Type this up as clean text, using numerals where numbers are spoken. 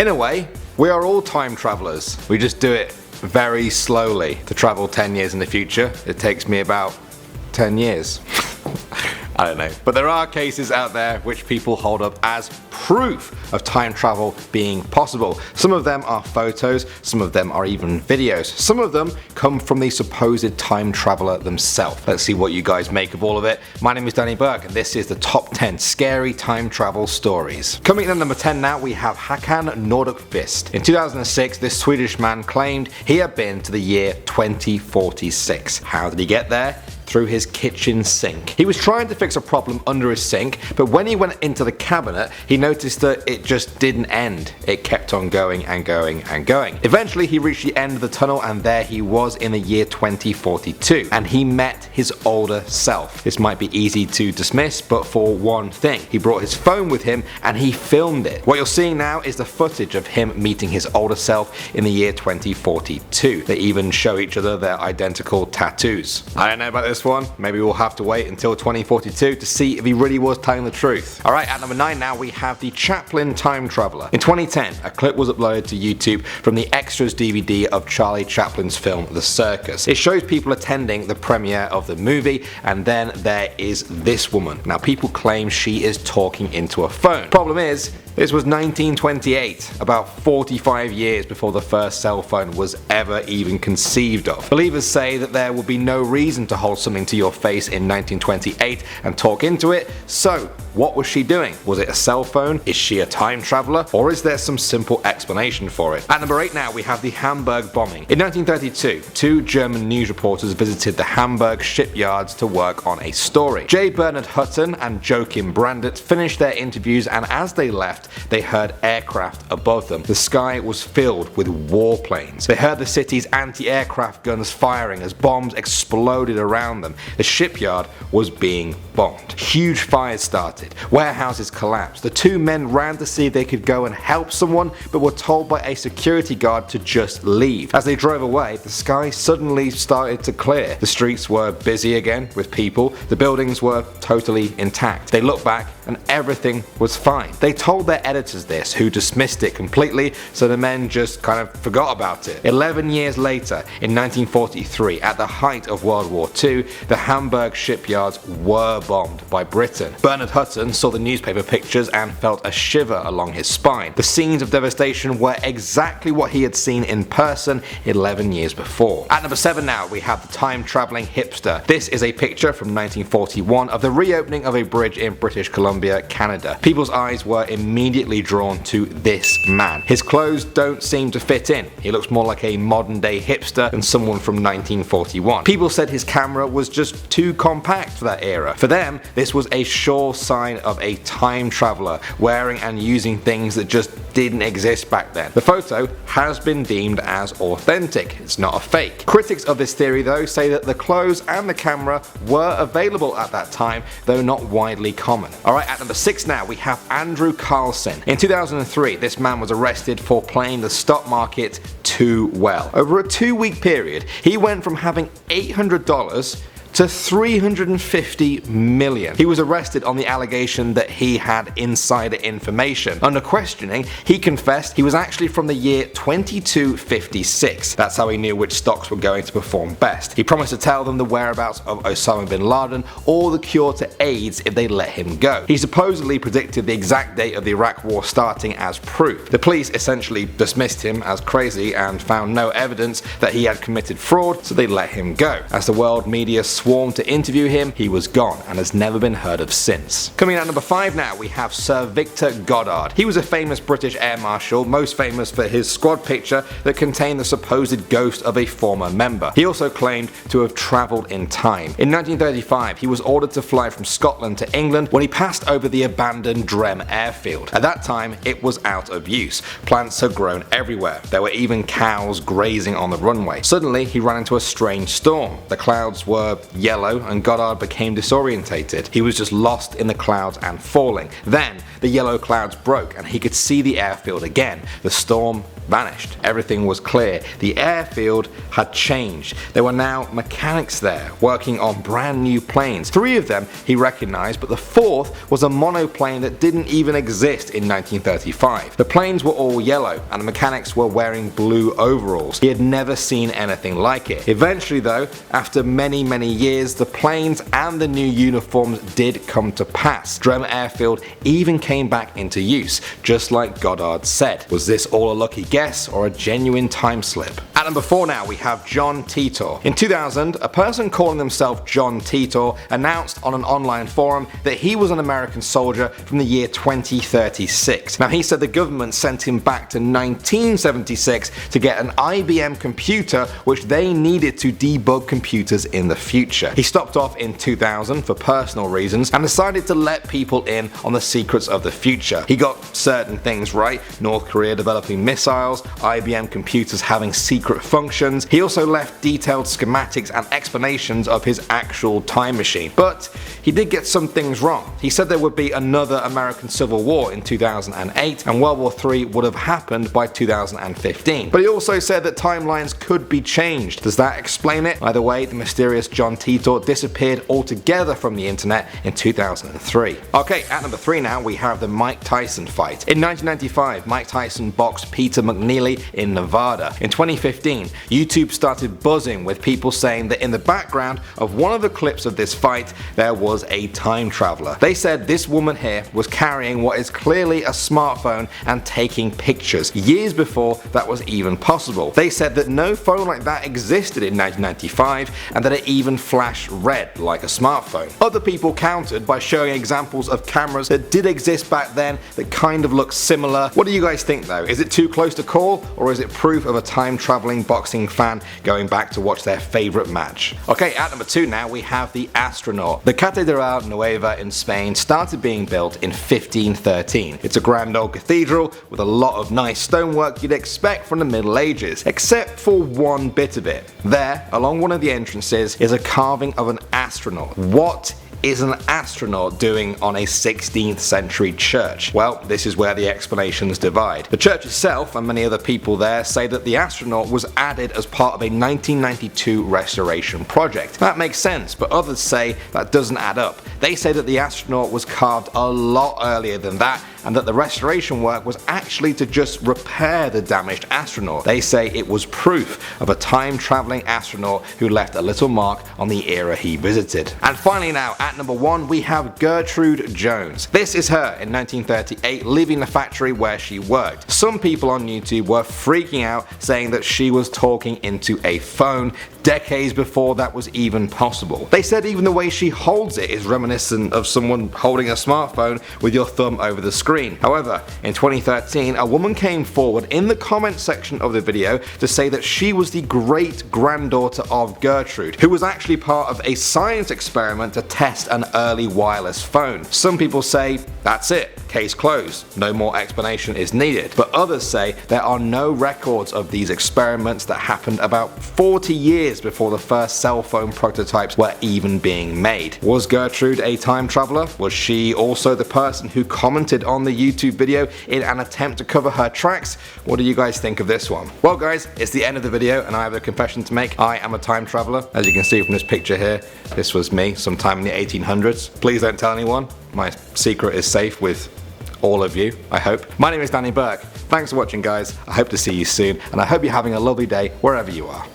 In a way, we are all time travelers. We just do it very slowly. To travel 10 years in the future, it takes me about 10 years. I don't know. But there are cases out there which people hold up as proof of time travel being possible. Some of them are photos, some of them are even videos. Some of them come from the supposed time traveler themselves. Let's see what you guys make of all of it. My name is Danny Burke and this is the top 10 scary time travel stories. Coming in at number 10 now, we have Hakan Nordkvist. In 2006, this Swedish man claimed he had been to the year 2046. How did he get there? Through his kitchen sink. He was trying to fix a problem under his sink, but when he went into the cabinet, he noticed that it just didn't end. It kept on going and going and going. Eventually, he reached the end of the tunnel and there he was in the year 2042, and he met his older self. This might be easy to dismiss, but for one thing, he brought his phone with him and he filmed it. What you're seeing now is the footage of him meeting his older self in the year 2042. They even show each other their identical tattoos. I don't know about this one. Maybe we'll have to wait until 2042 to see if he really was telling the truth. Alright, at number 9 now, we have the Chaplin time traveler. In 2010, a clip was uploaded to YouTube from the extras DVD of Charlie Chaplin's film The Circus. It shows people attending the premiere of the movie, and then there is this woman. Now, people claim she is talking into a phone. Problem is, this was 1928, about 45 years before the first cell phone was ever even conceived of. Believers say that there would be no reason to hold something to your face in 1928 and talk into it, so what was she doing? Was it a cell phone? Is she a time traveler? Or is there some simple explanation for it? At number 8 now, we have the Hamburg Bombing. In 1932, two German news reporters visited the Hamburg shipyards to work on a story. J. Bernard Hutton and Joachim Brandt finished their interviews, and as they left, they heard aircraft above them. The sky was filled with warplanes. They heard the city's anti-aircraft guns firing as bombs exploded around them. The shipyard was being bombed. Huge fires started. Warehouses collapsed. The two men ran to see if they could go and help someone, but were told by a security guard to just leave. As they drove away, the sky suddenly started to clear. The streets were busy again with people. The buildings were totally intact. They looked back and everything was fine. They told their editors this, who dismissed it completely, so the men just kind of forgot about it. 11 years later, in 1943, at the height of World War II, the Hamburg shipyards were bombed by Britain. Bernard Hutton saw the newspaper pictures and felt a shiver along his spine. The scenes of devastation were exactly what he had seen in person 11 years before. At number 7 now, we have the time-travelling hipster. This is a picture from 1941 of the reopening of a bridge in British Columbia, Canada. People's eyes were immediately drawn to this man. His clothes don't seem to fit in. He looks more like a modern day hipster than someone from 1941. People said his camera was just too compact for that era. For them, this was a sure sign of a time traveler wearing and using things that just didn't exist back then. The photo has been deemed as authentic. It's not a fake. Critics of this theory though say that the clothes and the camera were available at that time, though not widely common. Alright, at number 6 now, we have Andrew Carlssin. In 2003, this man was arrested for playing the stock market too well. Over a 2-week period, he went from having $800 to $350 million. He was arrested on the allegation that he had insider information. Under questioning, he confessed he was actually from the year 2256. That's how he knew which stocks were going to perform best. He promised to tell them the whereabouts of Osama bin Laden or the cure to AIDS if they let him go. He supposedly predicted the exact date of the Iraq war starting as proof. The police essentially dismissed him as crazy and found no evidence that he had committed fraud, so they let him go. As the world media swarmed to interview him, he was gone and has never been heard of since. Coming in at number 5 now, we have Sir Viktor Goddard. He was a famous British air marshal, most famous for his squad picture that contained the supposed ghost of a former member. He also claimed to have travelled in time. In 1935, he was ordered to fly from Scotland to England when he passed over the abandoned Drem airfield. At that time, it was out of use. Plants had grown everywhere. There were even cows grazing on the runway. Suddenly, he ran into a strange storm. The clouds were yellow and Goddard became disorientated. He was just lost in the clouds and falling. Then the yellow clouds broke and he could see the airfield again. The storm vanished. Everything was clear. The airfield had changed. There were now mechanics there working on brand new planes. 3 of them he recognized, but the 4th was a monoplane that didn't even exist in 1935. The planes were all yellow and the mechanics were wearing blue overalls. He had never seen anything like it. Eventually though, after many years, the planes and the new uniforms did come to pass. Drem Airfield even came back into use, just like Goddard said. Was this all a lucky guess or a genuine time slip? At number 4 now we have John Titor. In 2000, a person calling himself John Titor announced on an online forum that he was an American soldier from the year 2036. Now he said the government sent him back to 1976 to get an IBM computer which they needed to debug computers in the future. He stopped off in 2000 for personal reasons and decided to let people in on the secrets of the future. He got certain things right, North Korea developing missiles, IBM computers having secret functions. He also left detailed schematics and explanations of his actual time machine. But he did get some things wrong. He said there would be another American Civil War in 2008 and World War III would have happened by 2015. But he also said that timelines could be changed. Does that explain it? Either way, the mysterious John Titor disappeared altogether from the internet in 2003. Okay, at number 3 now we have the Mike Tyson fight. In 1995, Mike Tyson boxed Peter McNeely in Nevada. In 2015, YouTube started buzzing with people saying that in the background of one of the clips of this fight there was a time traveler. They said this woman here was carrying what is clearly a smartphone and taking pictures, years before that was even possible. They said that no phone like that existed in 1995 and that it even flashed red like a smartphone. Other people countered by showing examples of cameras that did exist back then that kind of look similar. What do you guys think though? Is it too close to call, or is it proof of a time traveling boxing fan going back to watch their favorite match? Okay, at number 2 now we have the Astronaut. The Catedral Nueva in Spain started being built in 1513. It's a grand old cathedral with a lot of nice stonework you'd expect from the Middle Ages, except for one bit of it. There, along one of the entrances, is a carving of an astronaut. What is an astronaut doing on a 16th century church? Well, this is where the explanations divide. The church itself and many other people there say that the astronaut was added as part of a 1992 restoration project. That makes sense, but others say that doesn't add up. They say that the astronaut was carved a lot earlier than that and that the restoration work was actually to just repair the damaged astronaut. They say it was proof of a time traveling astronaut who left a little mark on the era he visited. And finally now, at number 1 we have Gertrude Jones. This is her in 1938 leaving the factory where she worked. Some people on YouTube were freaking out saying that she was talking into a phone decades before that was even possible. They said even the way she holds it is reminiscent of someone holding a smartphone with your thumb over the screen. However, in 2013 a woman came forward in the comment section of the video to say that she was the great granddaughter of Gertrude, who was actually part of a science experiment to test an early wireless phone. Some people say that's it, case closed, no more explanation is needed, but others say there are no records of these experiments that happened about 40 years before the first cell phone prototypes were even being made. Was Gertrude a time traveler? Was she also the person who commented on the YouTube video in an attempt to cover her tracks? What do you guys think of this one? Well guys, it's the end of the video and I have a confession to make. I am a time traveler. As you can see from this picture here, this was me sometime in the 1800s. Please don't tell anyone. My secret is safe with all of you, I hope. My name is Danny Burke. Thanks for watching guys. I hope to see you soon and I hope you're having a lovely day wherever you are.